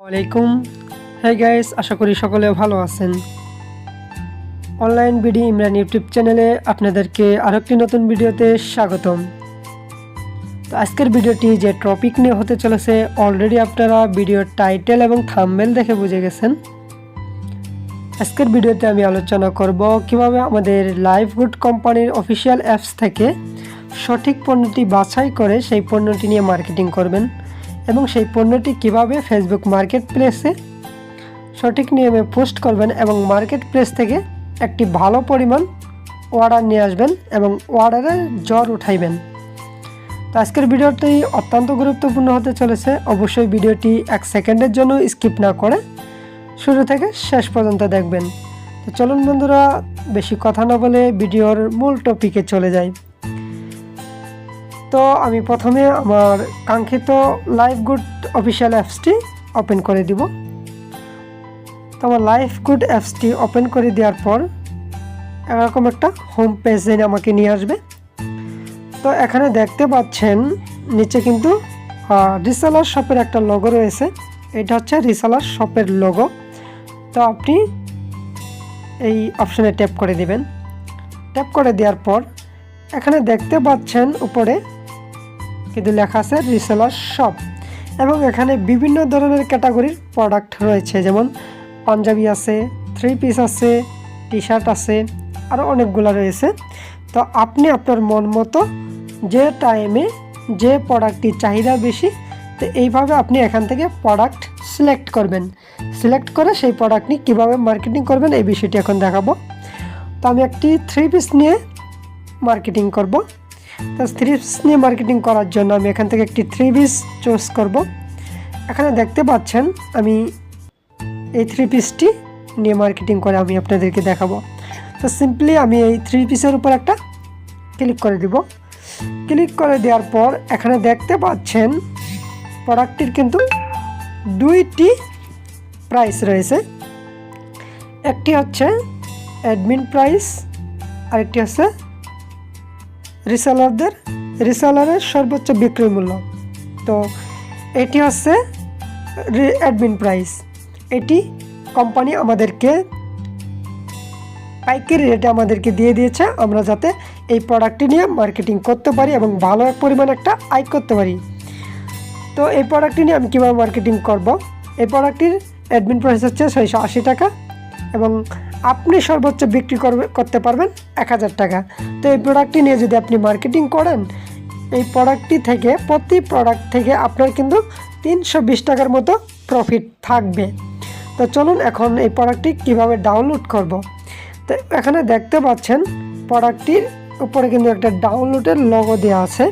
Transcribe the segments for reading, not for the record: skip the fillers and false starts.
ওয়ালাইকুম। হ্যাঁ গাইস, আশা করি সকলে ভালো আছেন। অনলাইন বিডি ইমরান ইউটিউব চ্যানেলে আপনাদেরকে আরেকটি নতুন ভিডিওতে স্বাগতম। তো আজকের ভিডিওটি যে টপিক নিয়ে হতে চলেছে অলরেডি আপনারা ভিডিওর টাইটেল এবং থাম্বনেল দেখে বুঝে গেছেন। আজকের ভিডিওতে আমি আলোচনা করব কিভাবে আমাদের লাইভগুড কোম্পানির অফিসিয়াল অ্যাপস থেকে সঠিক পণ্যটি বাছাই করে সেই পণ্যটি নিয়ে মার্কেটিং করবেন এবং সেই পণ্যটি কিভাবে ফেসবুক মার্কেট প্লেসে সঠিক নিয়মে পোস্ট করবেন এবং মার্কেট প্লেস থেকে একটি ভালো পরিমাণ অর্ডার নিয়ে আসবেন এবং অর্ডারে জ্বর উঠাইবেন। তো আজকের ভিডিওটি অত্যন্ত গুরুত্বপূর্ণ হতে চলেছে। অবশ্যই ভিডিওটি 1 সেকেন্ডের জন্য স্কিপ না করে শুরু থেকে শেষ পর্যন্ত দেখবেন। তো চলুন বন্ধুরা, বেশি কথা না বলে ভিডিওর মূল টপিকে চলে যাই। তো আমি প্রথমে আমার কাঙ্ক্ষিত লাইভগুড অফিসিয়াল অ্যাপসটি ওপেন করে দিব। তো আমার লাইভগুড অ্যাপসটি ওপেন করে দেওয়ার পর এরকম একটা হোম পেজে আমাকে নিয়ে আসবে। তো এখানে দেখতে পাচ্ছেন নিচে কিন্তু রিসেলার শপের একটা লোগো রয়েছে। এটা হচ্ছে রিসেলার শপের লোগো। তো আপনি এই অপশানে ট্যাপ করে দিবেন। ট্যাপ করে দেওয়ার পর এখানে দেখতে পাচ্ছেন উপরে কিন্তু লেখা আছে রিসেলার শপ এবং এখানে বিভিন্ন ধরনের ক্যাটাগরির প্রোডাক্ট রয়েছে, যেমন পাঞ্জাবি আছে, 3 পিস আছে, টি শার্ট আছে, আরও অনেকগুলো রয়েছে। তো আপনি আপনার মন মতো যে টাইমে যে প্রোডাক্টটির চাহিদা বেশি, তো এইভাবে আপনি এখান থেকে প্রোডাক্ট সিলেক্ট করবেন। সিলেক্ট করে সেই প্রোডাক্ট নিয়ে কীভাবে মার্কেটিং করবেন এই বিষয়টি এখন দেখাবো। তো আমি একটি 3 পিস নিয়ে মার্কেটিং করব। তো 3 পিস নিয়ে মার্কেটিং করার জন্য আমি এখান থেকে একটি 3 পিস চুজ করব। এখানে দেখতে পাচ্ছেন আমি এই 3 পিসটি নিয়ে মার্কেটিং করে আমি আপনাদেরকে দেখাবো। তো সিম্পলি আমি এই 3 পিসের উপর একটা ক্লিক করে দিব। ক্লিক করে দেওয়ার পর এখানে দেখতে পাচ্ছেন প্রোডাক্টটির কিন্তু 2টি প্রাইস রয়েছে। একটি হচ্ছে অ্যাডমিন প্রাইস, আরেকটি হচ্ছে রিসেলারের সর্বোচ্চ বিক্রয় মূল্য। তো এটি হচ্ছে অ্যাডমিন প্রাইস। এটি কোম্পানি আমাদেরকে পাইকারি রেটে আমাদেরকে দিয়ে দিয়েছে, আমরা যাতে এই প্রোডাক্টটি নিয়ে মার্কেটিং করতে পারি এবং ভালো এক পরিমাণ একটা আয় করতে পারি। তো এই প্রোডাক্টটি নিয়ে আমি কীভাবে মার্কেটিং করব, এই প্রোডাক্টটির অ্যাডমিন প্রাইস হচ্ছে 680 টাকা এবং আপনি সর্বোচ্চ বিক্রি করতে পারবেন 1000 টাকা। তো এই প্রোডাক্টটি নিয়ে যদি আপনি মার্কেটিং করেন, এই প্রোডাক্টটি থেকে প্রতি প্রোডাক্ট থেকে আপনার কিন্তু 320 টাকার মতো প্রফিট থাকবে। তো চলুন এখন এই প্রোডাক্টটি কীভাবে ডাউনলোড করব। তো এখানে দেখতে পাচ্ছেন প্রোডাক্টটির উপরে কিন্তু একটা ডাউনলোডের লোগো দেওয়া আছে।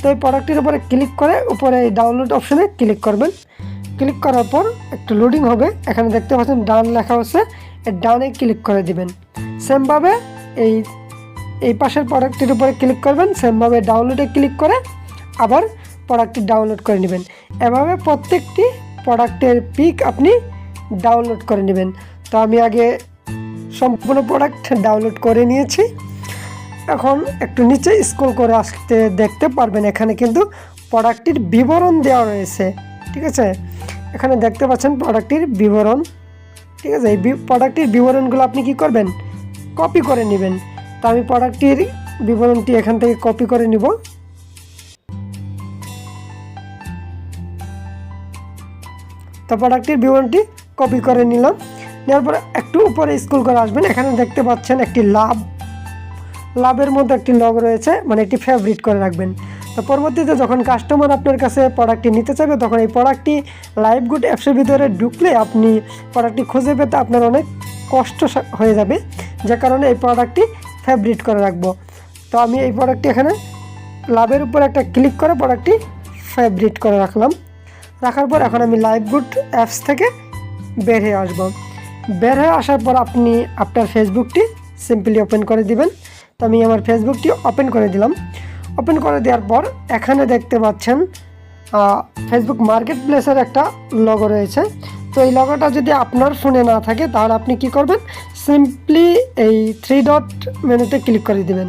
তো এই প্রোডাক্টটির উপরে ক্লিক করে উপরে এই ডাউনলোড অপশানে ক্লিক করবেন। ক্লিক করার পর একটু লোডিং হবে। এখানে দেখতে পাচ্ছেন ডান লেখা হচ্ছে, এই ডানে ক্লিক করে দিবেন। সেমভাবে এই পাশের প্রোডাক্টটির উপরে ক্লিক করবেন, সেমভাবে ডাউনলোডে ক্লিক করে আবার প্রোডাক্টটি ডাউনলোড করে নেবেন। এভাবে প্রত্যেকটি প্রোডাক্টের পিক আপনি ডাউনলোড করে নেবেন। তো আমি আগে সম্পূর্ণ প্রোডাক্ট ডাউনলোড করে নিয়েছি। এখন একটু নিচে স্ক্রল করে আসতে দেখতে পারবেন এখানে কিন্তু প্রোডাক্টটির বিবরণ দেওয়া রয়েছে। ঠিক আছে, এখানে দেখতে পাচ্ছেন প্রোডাক্টটির বিবরণ। ঠিক আছে, এই প্রোডাক্টটির বিবরণগুলো আপনি কি করবেন, কপি করে নেবেন। তো আমি প্রোডাক্টটির বিবরণটি এখান থেকে কপি করে নিব। তো প্রোডাক্টটির বিবরণটি কপি করে নিলাম। নেওয়ার পরে একটু উপরে স্ক্রল করে আসবেন। এখানে দেখতে পাচ্ছেন একটি লাভের মধ্যে একটি লোগো রয়েছে, মানে একটি ফেভারিট করে রাখবেন। তো পরবর্তীতে যখন কাস্টমার আপনার কাছে প্রোডাক্টটি নিতে চাইবে, তখন এই প্রোডাক্টটি লাইভগুড অ্যাপসের ভিতরে ঢুকলে আপনি প্রোডাক্টটি খুঁজে পেতে আপনার অনেক কষ্ট হয়ে যাবে, যে কারণে এই প্রোডাক্টটি ফেভারিট করে রাখবো। তো আমি এই প্রোডাক্টটি এখানে লাভের উপর একটা ক্লিক করে প্রোডাক্টটি ফেভারিট করে রাখলাম। রাখার পর এখন আমি লাইভগুড অ্যাপস থেকে বের হয়ে আসবো। বের হয়ে আসার পর আপনি আপনার ফেসবুকটি সিম্পলি ওপেন করে দিবেন। তো আমি আমার ফেসবুকটি ওপেন করে দিলাম। ওপেন করে দেওয়ার পর এখানে দেখতে পাচ্ছেন ফেসবুক মার্কেট প্লেসের একটা লোগো রয়েছে। তো এই লোগোটা যদি আপনার ফোনে না থাকে তাহলে আপনি কি করবেন, সিম্পলি এই 3 ডট মেনুতে ক্লিক করে দিবেন।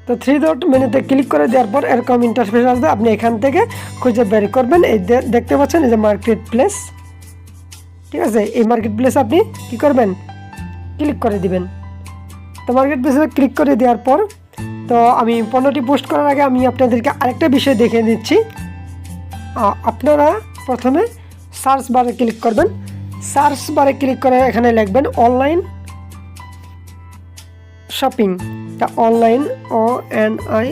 তো তো থ্রি ডট মেনুতে ক্লিক করে দেওয়ার পর এরকম ইন্টারফেস আসবে, আপনি এখান থেকে খুঁজে বের করবেন। এই দেখতে পাচ্ছেন এই যে মার্কেট প্লেস, ঠিক আছে। এই মার্কেট প্লেস আপনি কী করবেন, ক্লিক করে দিবেন। তো মার্কেট প্লেসে ক্লিক করে দেওয়ার পর, তো আমি পণ্যটি পোস্ট করার আগে আমি আপনাদেরকে আরেকটা বিষয় দেখিয়ে দিচ্ছি। আপনারা প্রথমে সার্চ বারে ক্লিক করবেন। সার্চ বারে ক্লিক করে এখানে লিখবেন অনলাইন শপিং। তা online ONI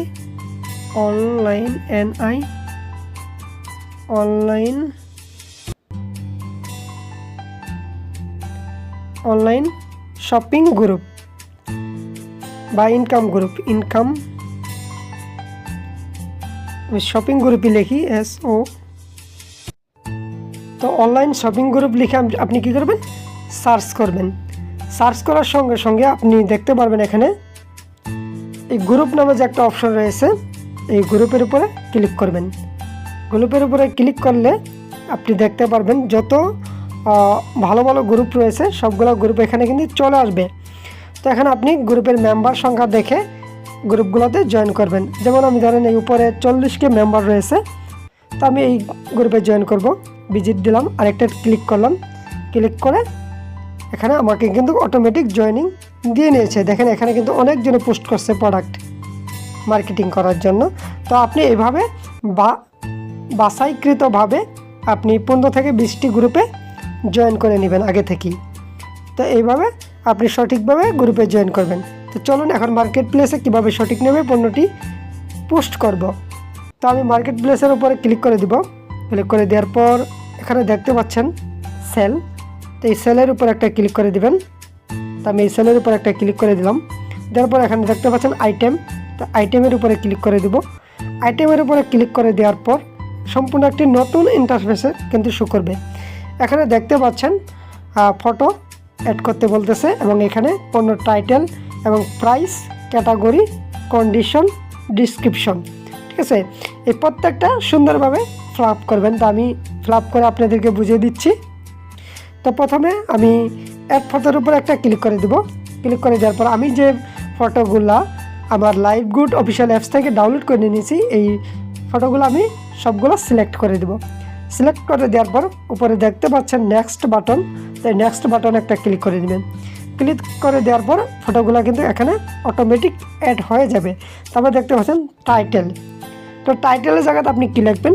online NI online online shopping group বা ইনকাম গ্রুপ, ইনকাম শপিং গ্রুপই লিখি SO। তো অনলাইন শপিং গ্রুপ লিখে আপনি কী করবেন, সার্চ করবেন। সার্চ করার সঙ্গে সঙ্গে আপনি দেখতে পারবেন এখানে এই গ্রুপ নামে যে একটা অপশন রয়েছে, এই গ্রুপের উপরে ক্লিক করবেন। গ্রুপের উপরে ক্লিক করলে আপনি দেখতে পারবেন যত ভালো ভালো গ্রুপ রয়েছে সবগুলো গ্রুপ এখানে কিন্তু চলে আসবে। তো এখানে আপনি গ্রুপের মেম্বার সংখ্যা দেখে গ্রুপগুলোতে জয়েন করবেন। যেমন আমি ধরেন এই উপরে 40কে মেম্বার রয়েছে, তো আমি এই গ্রুপে জয়েন করব। ভিজিট দিলাম, আরেকটা ক্লিক করলাম। ক্লিক করে এখানে আমাকে কিন্তু অটোমেটিক জয়েনিং দিয়ে নিয়েছে। দেখেন এখানে কিন্তু অনেকজনে পোস্ট করছে প্রোডাক্ট মার্কেটিং করার জন্য। তো আপনি এইভাবে বাছাইকৃতভাবে আপনি 15 থেকে 20টি গ্রুপে জয়েন করে নেবেন আগে থেকেই। তো এইভাবে আপনি সঠিকভাবে গ্রুপে জয়েন করবেন। তো চলুন এখন মার্কেট প্লেসে কীভাবে সঠিকভাবে পণ্যটি পোস্ট করব। তো আমি মার্কেট প্লেসের উপরে ক্লিক করে দিব। ক্লিক করে দেওয়ার পর এখানে দেখতে পাচ্ছেন সেল। তো এই সেলের উপর একটা ক্লিক করে দিবেন। তো আমি এই সেলের উপর একটা ক্লিক করে দিলাম। দেওয়ার পর এখানে দেখতে পাচ্ছেন আইটেম। তো আইটেমের উপরে ক্লিক করে দিব। আইটেমের উপরে ক্লিক করে দেওয়ার পর সম্পূর্ণ একটি নতুন ইন্টারফেসে কিন্তু শো করবে। এখানে দেখতে পাচ্ছেন ফটো অ্যাড করতে বলতেছে, এবং এখানে পণ্য টাইটেল এবং প্রাইস, ক্যাটাগরি, কন্ডিশন, ডিসক্রিপশন, ঠিক আছে। এই প্রত্যেকটা সুন্দরভাবে ফিল আপ করবেন। তো আমি ফিল আপ করে আপনাদেরকে বুঝিয়ে দিচ্ছি। তো প্রথমে আমি অ্যাড ফটোর উপর একটা ক্লিক করে দেব। ক্লিক করে দেওয়ার পর আমি যে ফটোগুলা আমার লাইভগুড অফিসিয়াল অ্যাপস থেকে ডাউনলোড করে নিয়েছি, এই ফটোগুলো আমি সবগুলো সিলেক্ট করে দেব। সিলেক্ট করে দেওয়ার পর উপরে দেখতে পাচ্ছেন নেক্সট বাটন। তো নেক্সট বাটন একটা ক্লিক করে দেবেন। ক্লিক করে দেওয়ার পর ফটোগুলো কিন্তু এখানে অটোমেটিক অ্যাড হয়ে যাবে। তারপর দেখতে পাচ্ছেন টাইটেল। তো টাইটেলের জায়গাতে আপনি কী লিখবেন,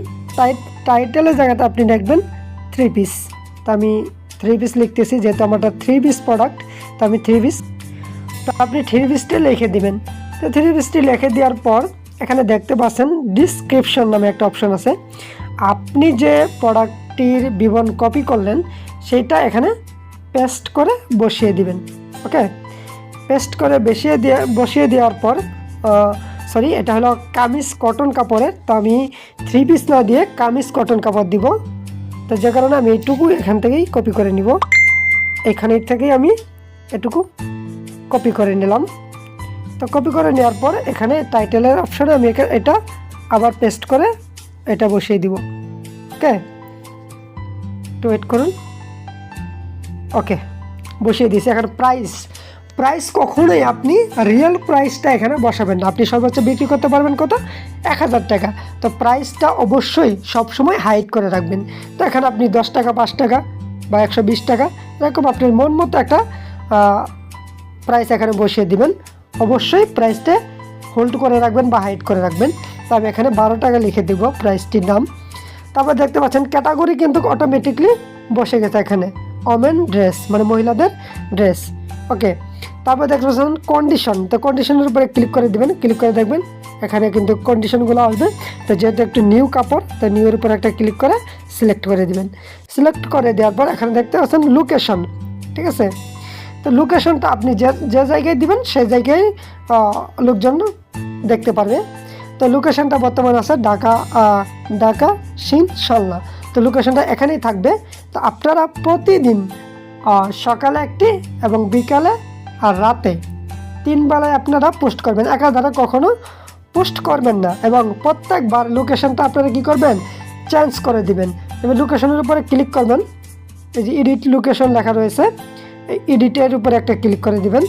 টাইটেলের জায়গাতে আপনি লিখবেন 3 পিস। তো আমি 3 পিস লিখতেছি, যেহেতু আমারটা 3 পিস প্রোডাক্ট, তো আমি 3 পিস। তো আপনি 3 পিসটি লিখে দিবেন। তো 3 পিসটি লিখে দেওয়ার পর এখানে দেখতে পাচ্ছেন ডিসক্রিপশন নামে একটা অপশন আছে। আপনি যে প্রোডাক্টটির বিবরণ কপি করলেন সেইটা এখানে পেস্ট করে বসিয়ে দিবেন। ওকে, পেস্ট করে বসিয়ে দেওয়ার পর সরি, এটা হলো কামিজ কটন কাপড়ের। তো আমি 3 পিস না দিয়ে কামিজ কটন কাপড় দিব। তো যে কারণে আমি এইটুকু এখান থেকেই কপি করে নিব। এখানের থেকেই আমি এটুকু কপি করে নিলাম। তো কপি করে নেওয়ার পর এখানে টাইটেলের অপশনে আমি এটা আবার পেস্ট করে এটা বসিয়ে দিব। ওকে, একটু ওয়েট করুন। ওকে, বসিয়ে দিয়েছি। এখন প্রাইস কখনোই আপনি রিয়েল প্রাইসটা এখানে বসাবেন না। আপনি সর্বোচ্চ বিক্রি করতে পারবেন কত, 1000 টাকা। তো প্রাইসটা অবশ্যই সবসময় হাইড করে রাখবেন। তো এখানে আপনি 10 টাকা, 5 টাকা বা 120 টাকা এরকম আপনার মন মতো একটা প্রাইস এখানে বসিয়ে দিবেন। অবশ্যই প্রাইসটা হোল্ড করে রাখবেন বা হাইড করে রাখবেন। তো আমি এখানে 12 টাকা লিখে দেব প্রাইসটির নাম। তারপর দেখতে পাচ্ছেন ক্যাটাগরি কিন্তু অটোমেটিকলি বসে গেছে এখানে, ওমেন ড্রেস, মানে মহিলাদের ড্রেস। ওকে, তারপর দেখতে পাচ্ছেন কন্ডিশন। তো কন্ডিশনের উপরে ক্লিক করে দেবেন। ক্লিক করে দেখবেন এখানে কিন্তু কন্ডিশনগুলো আসবে। তো যেহেতু একটু নিউ কাপড়, তো নিউয়ের উপর একটা ক্লিক করে সিলেক্ট করে দিবেন। সিলেক্ট করে দেওয়ার পর এখানে দেখতে পাচ্ছেন লোকেশন, ঠিক আছে। তো লোকেশনটা আপনি যে জায়গায় দিবেন সেই জায়গায় লোকজন দেখতে পারবে। তো লোকেশনটা বর্তমানে আছে ঢাকা শিনশাল্লাহ। তো লোকেশনটা এখানেই থাকবে। তো আপনারা প্রতিদিন সকালে একটি এবং বিকালে আর রাতে 3 বেলায় আপনারা পোস্ট করবেন। একাধারে কখনো পোস্ট করবেন না, এবং প্রত্যেকবার লোকেশনটা আপনারা কী করবেন, চেঞ্জ করে দিবেন। এবার লোকেশনের উপরে ক্লিক করবেন। এই যে এডিট লোকেশন লেখা রয়েছে, এই এডিটের উপরে একটা ক্লিক করে দিবেন।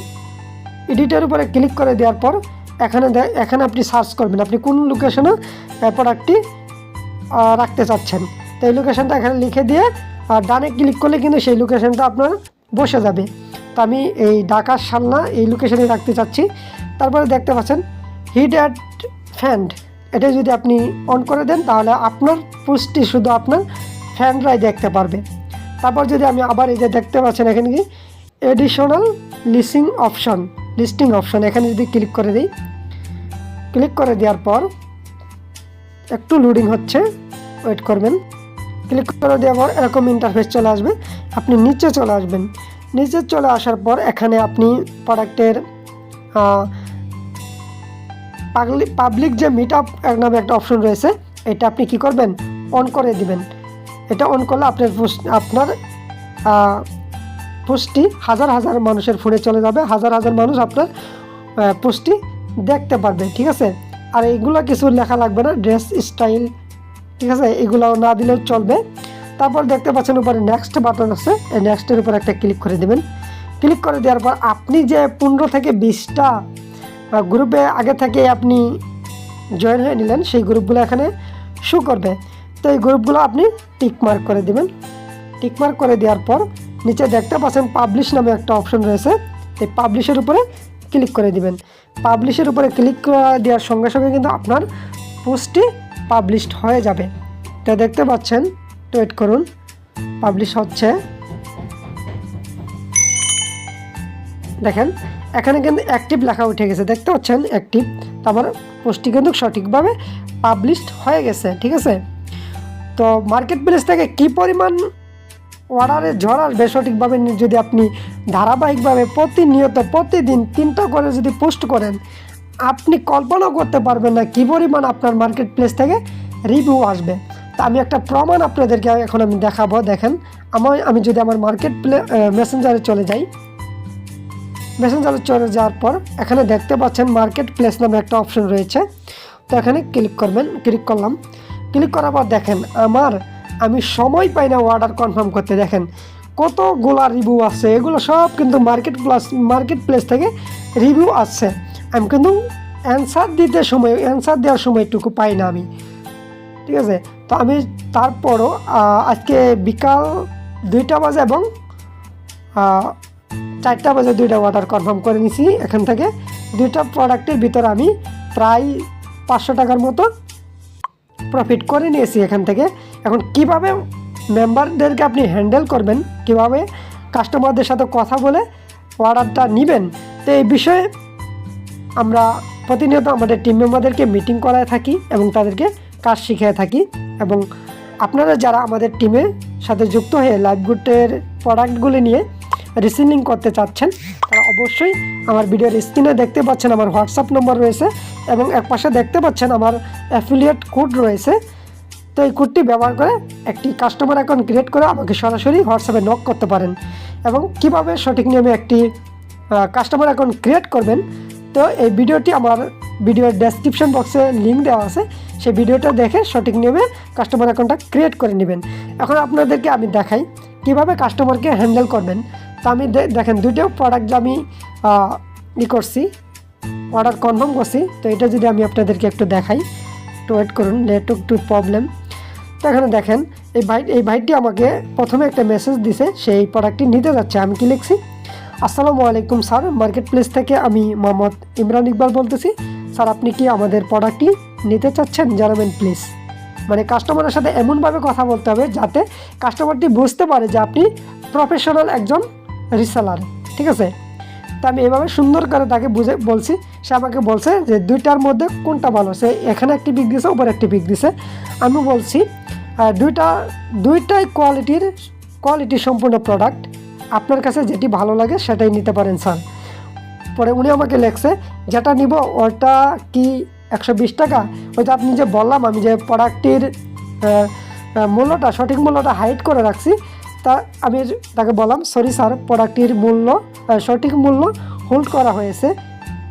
এডিটের উপরে ক্লিক করে দেওয়ার পর এখানে আপনি সার্চ করবেন আপনি কোন লোকেশনে প্রোডাক্টটি রাখতে চাচ্ছেন। তো এই লোকেশনটা এখানে লিখে দিয়ে ডানে ক্লিক করলে কিন্তু সেই লোকেশনটা আপনার বসে যাবে। তো আমি এই ঢাকার সালনা এই লোকেশনে রাখতে চাচ্ছি। তারপরে দেখতে পাচ্ছেন হিড অ্যাট ফ্যান্ড, এটা যদি আপনি অন করে দেন তাহলে আপনার পোস্টটি শুধু আপনার ফ্যানরাই দেখতে পারবে। তারপর যদি আমি আবার এই যে দেখতে পাচ্ছেন এখানে কি এডিশনাল লিস্টিং অপশন এখানে যদি ক্লিক করে দিই, ক্লিক করে দেওয়ার পর একটু লোডিং হচ্ছে, ওয়েট করবেন। ক্লিক করে দেওয়ার পর এরকম ইন্টারফেস চলে আসবে। আপনি নিচে চলে আসবেন, নিচে চলে আসার পর এখানে আপনি প্রোডাক্টের পাবলিক যে মিট আপ নামে একটা অপশন রয়েছে, এটা আপনি কি করবেন অন করে দিবেন। এটা অন করলে আপনার পোস্টটি হাজার হাজার মানুষের ফোনে চলে যাবে, হাজার হাজার মানুষ আপনার পোস্টটি দেখতে পারবে, ঠিক আছে। আর এইগুলো কিছু লেখা লাগবে না, ড্রেস স্টাইল, ঠিক আছে, এগুলো না দিলেও চলবে। তারপর দেখতে পাচ্ছেন উপরে নেক্সট বাটন আছে, এই নেক্সটের উপর একটা ক্লিক করে দেবেন। ক্লিক করে দেওয়ার পর আপনি যে 15 থেকে 20টা গ্রুপে আগে থেকে আপনি জয়েন হয়ে নিলেন সেই গ্রুপগুলো এখানে শো করবে। তো এই গ্রুপগুলো আপনি টিকমার্ক করে দেবেন। টিকমার্ক করে দেওয়ার পর নিচে দেখতে পাচ্ছেন পাবলিশ নামে একটা অপশন রয়েছে, এই পাবলিশের উপরে ক্লিক করে দিবেন। পাবলিশের উপরে ক্লিক করে দেওয়ার সঙ্গে সঙ্গে কিন্তু আপনার পোস্টটি পাবলিশড হয়ে যাবে। তো দেখতে পাচ্ছেন, ওয়েট করুন, পাবলিশ হচ্ছে। দেখেন এখানে কিন্তু অ্যাক্টিভ লেখা উঠে গেছে, দেখতে পাচ্ছেন অ্যাক্টিভ। তারপর পোস্টটি কিন্তু সঠিকভাবে পাবলিশড হয়ে গেছে, ঠিক আছে। তো মার্কেট প্লেস থেকে কী পরিমাণ অর্ডারে ঝড় আসবে সঠিকভাবে যদি আপনি ধারাবাহিকভাবে প্রতিনিয়ত প্রতিদিন 3টা করে যদি পোস্ট করেন, আপনি কল্পনাও করতে পারবেন না কী পরিমাণ আপনার মার্কেট প্লেস থেকে রিভিউ আসবে। তা আমি একটা প্রমাণ আপনাদেরকে এখন আমি দেখাবো। দেখেন আমি যদি আমার মার্কেট মেসেঞ্জারে চলে যাই, মেসেঞ্জারে চলে যাওয়ার পর এখানে দেখতে পাচ্ছেন মার্কেট প্লেস নামে একটা অপশন রয়েছে। তো এখানে ক্লিক করবেন, ক্লিক করলাম। ক্লিক করার পর দেখেন আমি সময় পাই না অর্ডার কনফার্ম করতে। দেখেন কতগুলা রিভিউ আসছে, এগুলো সব কিন্তু মার্কেট প্লেস থেকে রিভিউ আসছে। আমি কিন্তু অ্যান্সার দেওয়ার সময়টুকু পাই না আমি, ঠিক আছে। তো আমি তারপরও আজকে বিকাল 2টা বাজে এবং 4টা বাজে 2টা অর্ডার কনফার্ম করে নিছি। এখান থেকে 2টা প্রোডাক্টের ভিতরে আমি প্রায় 500 টাকার মতো প্রফিট করে নিয়েছি এখান থেকে। এখন কিভাবে মেম্বারদেরকে আপনি হ্যান্ডেল করবেন, কিভাবে কাস্টমারদের সাথে কথা বলে অর্ডারটা নেবেন, তো এই বিষয়ে আমরা প্রতিনিয়ত আমাদের টিম মেম্বারদেরকে মিটিং করায় থাকি এবং তাদেরকে কাজ শিখিয়ে থাকি। এবং আপনারা যারা আমাদের টিমের সাথে যুক্ত হয়ে লাইভগুডের প্রোডাক্টগুলি নিয়ে রিসেলিং করতে চাচ্ছেন, তারা অবশ্যই আমার ভিডিওর স্ক্রিনে দেখতে পাচ্ছেন আমার হোয়াটসঅ্যাপ নম্বর রয়েছে এবং এক পাশে দেখতে পাচ্ছেন আমার অ্যাফিলিয়েট কোড রয়েছে। তো এই কোডটি ব্যবহার করে একটি কাস্টমার অ্যাকাউন্ট ক্রিয়েট করে আমাকে সরাসরি হোয়াটসঅ্যাপে নক করতে পারেন। এবং কিভাবে সঠিক নিয়মে একটি কাস্টমার অ্যাকাউন্ট ক্রিয়েট করবেন, তো এই ভিডিওটি আমার ভিডিওর ডেসক্রিপশন বক্সে লিঙ্ক দেওয়া আছে, সেই ভিডিওটা দেখে সঠিক নিয়মে কাস্টমার অ্যাকাউন্টটা ক্রিয়েট করে নেবেন। এখন আপনাদেরকে আমি দেখাই কিভাবে কাস্টমারকে হ্যান্ডেল করবেন। তো আমি দেখেন 2টা প্রোডাক্ট যে আমি করছি, অর্ডার কনফার্ম করছি। তো এটা যদি আমি আপনাদেরকে একটু দেখাই, একটু ওয়েট করুন, নেটওয়ার্ক একটু প্রবলেম। তো এখানে দেখেন এই ভাইটি আমাকে প্রথমে একটা মেসেজ দিছে, সেই প্রোডাক্টটি নিতে যাচ্ছে। আমি কি লিখছি, আসসালামু আলাইকুম স্যার, মার্কেট প্লেস থেকে আমি মোহাম্মদ ইমরান ইকবাল বলতেছি। স্যার আপনি কি আমাদের প্রোডাক্টটি নিতে চাচ্ছেন, জানাবেন প্লিজ। মানে কাস্টমারের সাথে এমনভাবে কথা বলতে হবে যাতে কাস্টমারটি বুঝতে পারে যে আপনি প্রফেশনাল একজন রিসেলার, ঠিক আছে। তো আমি এভাবে সুন্দর করে তাকে বলছি। সে আমাকে বলছে যে 2টার মধ্যে কোনটা ভালো, সে এখানে একটি পিক দিছে, উপরে একটি পিক দিছে। আমি বলছি দুইটাই কোয়ালিটি সম্পূর্ণ প্রোডাক্ট, আপনার কাছে যেটি ভালো লাগে সেটাই নিতে পারেন স্যার। পরে উনি আমাকে লেখছে যেটা নিব ওটা কি 120 টাকা, ওইটা আপনি যে বললাম আমি যে প্রোডাক্টটির মূল্যটা সঠিক মূল্যটা হাইড করে রাখছি, তা আমি তাকে বললাম সরি স্যার, প্রোডাক্টটির সঠিক মূল্য হোল্ড করা হয়েছে,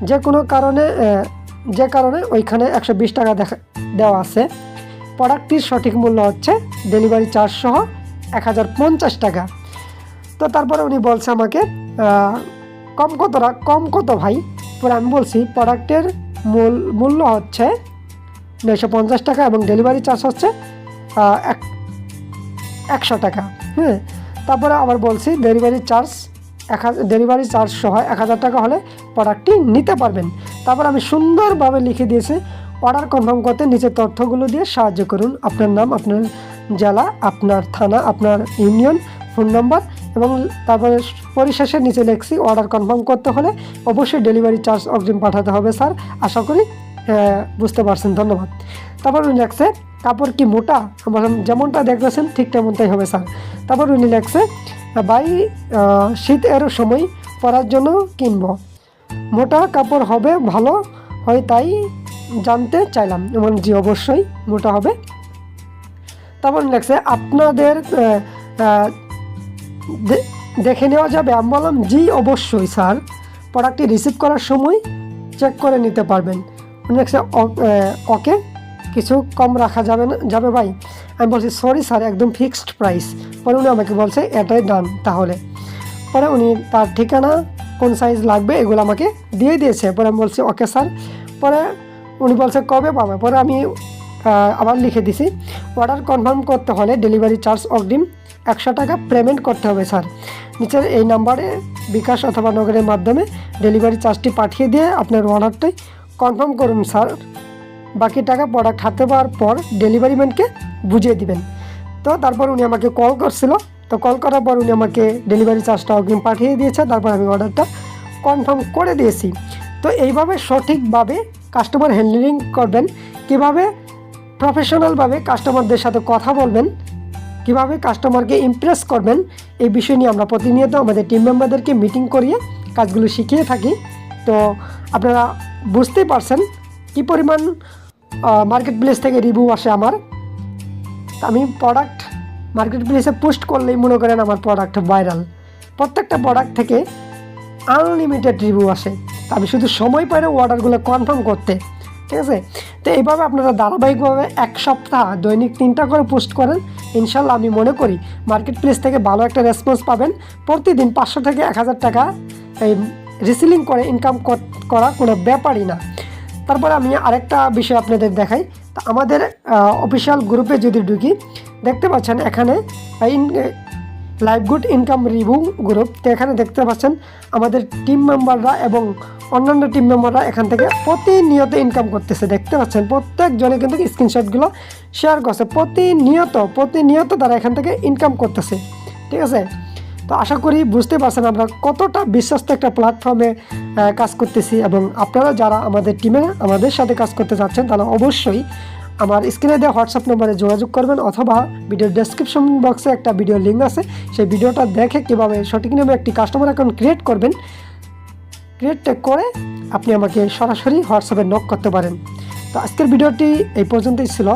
যে কারণে ওইখানে 120 টাকা দেওয়া আছে। প্রোডাক্টটির সঠিক মূল্য হচ্ছে ডেলিভারি চার্জ সহ 1050 টাকা। তো তারপরে উনি বলছে আমাকে কম কত ভাই। পরে আমি বলছি প্রোডাক্টের মূল্য হচ্ছে 950 টাকা এবং ডেলিভারি চার্জ হচ্ছে 100 টাকা। হ্যাঁ, তারপরে আবার বলছি ডেলিভারি চার্জ সহ 1000 টাকা হলে প্রোডাক্টটি নিতে পারবেন। তারপর আমি সুন্দরভাবে লিখে দিয়েছি অর্ডার কনফার্ম করতে নিচের তথ্যগুলো দিয়ে সাহায্য করুন। আপনার নাম, আপনার জেলা, আপনার থানা, আপনার ইউনিয়ন, ফোন নাম্বার এবং তারপরে পরিশেষে নিচে লিখছি অর্ডার কনফার্ম করতে হলে অবশ্যই ডেলিভারি চার্জ অগ্রিম পাঠাতে হবে স্যার। আশা করি বুঝতে পারছেন, ধন্যবাদ। তারপর উনি লেখছে কাপড় কি মোটা? যেমনটা দেখতেছেন ঠিক তেমনটাই হবে স্যার। তারপর উনি লেখছে ভাই শীতের সময় পরার জন্য কিনবো, মোটা কাপড় হবে ভালো হয় তাই জানতে চাইলাম। এবং জি অবশ্যই মোটা হবে। তারপর লেখছে আপনাদের দেখে নেওয়া যাবে? আমি বললাম জি অবশ্যই স্যার, প্রোডাক্টটি রিসিভ করার সময় চেক করে নিতে পারবেন। উনি লেখছে ওকে, কিছু কম রাখা যাবে ভাই? আমি বলছি সরি স্যার, একদম ফিক্সড প্রাইস। পরে উনি আমাকে বলছে এটাই ডান তাহলে। পরে উনি তার ঠিকানা, কোন সাইজ লাগবে এগুলো আমাকে দিয়ে দিয়েছে। পরে আমি বলছি ওকে স্যার। পরে উনি বলছে কবে পাবে? পরে আমি আবার লিখে দিছি অর্ডার কনফার্ম করতে হলে ডেলিভারি চার্জ অগ্রিম 100 টাকা পেমেন্ট করতে হবে স্যার। নিচের এই নাম্বারে বিকাশ অথবা নগরের মাধ্যমে ডেলিভারি চার্জটি পাঠিয়ে দিয়ে আপনার অর্ডারটি কনফার্ম করুন স্যার। বাকি টাকা প্রোডাক্ট হাতে পাওয়ার পর ডেলিভারি ম্যানকে বুঝিয়ে দিবেন। তো তারপর উনি আমাকে কল করছিল। তো কল করার পর উনি আমাকে ডেলিভারি চার্জটা অগ্রিম পাঠিয়ে দিয়েছে। তারপর আমি অর্ডারটা কনফার্ম করে দিয়েছি। তো এইভাবে সঠিকভাবে কাস্টমার হ্যান্ডলিং করবেন, কিভাবে প্রফেশনালভাবে কাস্টমারদের সাথে কথা বলবেন, কিভাবে কাস্টমারকে ইমপ্রেস করবেন, এই বিষয় নিয়ে আমরা প্রতিনিয়ত আমাদের টিম মেম্বারদেরকে মিটিং করিয়ে কাজগুলো শিখিয়ে থাকি। তো আপনারা বুঝতেই পারছেন কী পরিমাণ মার্কেট প্লেস থেকে রিভিউ আসে আমার। আমি প্রোডাক্ট মার্কেট প্লেসে পোস্ট করলেই মনে করেন আমার প্রোডাক্ট ভাইরাল। প্রত্যেকটা প্রোডাক্ট থেকে আনলিমিটেড রিভিউ আসে। আমি শুধু সময় পাই না অর্ডারগুলো কনফার্ম করতে, ঠিক আছে? তো এইভাবে আপনারা ধারাবাহিকভাবে 1 সপ্তাহ দৈনিক 3টা করে পোস্ট করেন, ইনশাল্লাহ আমি মনে করি মার্কেট প্লেস থেকে ভালো একটা রেসপন্স পাবেন। প্রতিদিন 500 থেকে 1000 টাকা এই রিসেলিং করে ইনকাম করা কোনো ব্যাপারই না। তারপরে আমি আরেকটা বিষয় আপনাদের দেখাই। তা আমাদের অফিসিয়াল গ্রুপে যদি ঢুকি, দেখতে পাচ্ছেন এখানে live good income review group. তো এখানে দেখতে পাচ্ছেন আমাদের টিম মেম্বাররা এবং অন্যান্য টিম মেম্বাররা এখান থেকে প্রতিনিয়ত ইনকাম করতেছে। দেখতে পাচ্ছেন প্রত্যেকজনে কিন্তু স্ক্রিনশটগুলো শেয়ার করছে। প্রতিনিয়ত তারা এখান থেকে ইনকাম করতেছে, ঠিক আছে? তো আশা করি বুঝতে পারছেন আমরা কতটা বিশ্বস্ত একটা প্ল্যাটফর্মে কাজ করতেছি। এবং আপনারা যারা আমাদের টিমে আমাদের সাথে কাজ করতে চাচ্ছেন তাহলে অবশ্যই আমার স্ক্রিনে দেওয়া হোয়াটসঅ্যাপ নম্বরে যোগাযোগ করবেন, অথবা ভিডিওর ডেসক্রিপশন বক্সে একটা ভিডিও লিঙ্ক আছে, সেই ভিডিওটা দেখে কীভাবে সঠিক নিয়মে একটি কাস্টমার অ্যাকাউন্ট ক্রিয়েট করবেন, ক্রিয়েটটা করে আপনি আমাকে সরাসরি হোয়াটসঅ্যাপে নক করতে পারেন। তো আজকের ভিডিওটি এই পর্যন্তই ছিল।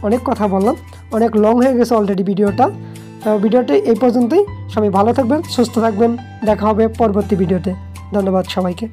অনেক কথা বললাম, অনেক লং হয়ে গেছে অলরেডি ভিডিওটা। তো ভিডিওটি এই পর্যন্তই। সবাই ভালো থাকবেন, সুস্থ থাকবেন। দেখা হবে পরবর্তী ভিডিওতে। ধন্যবাদ সবাইকে।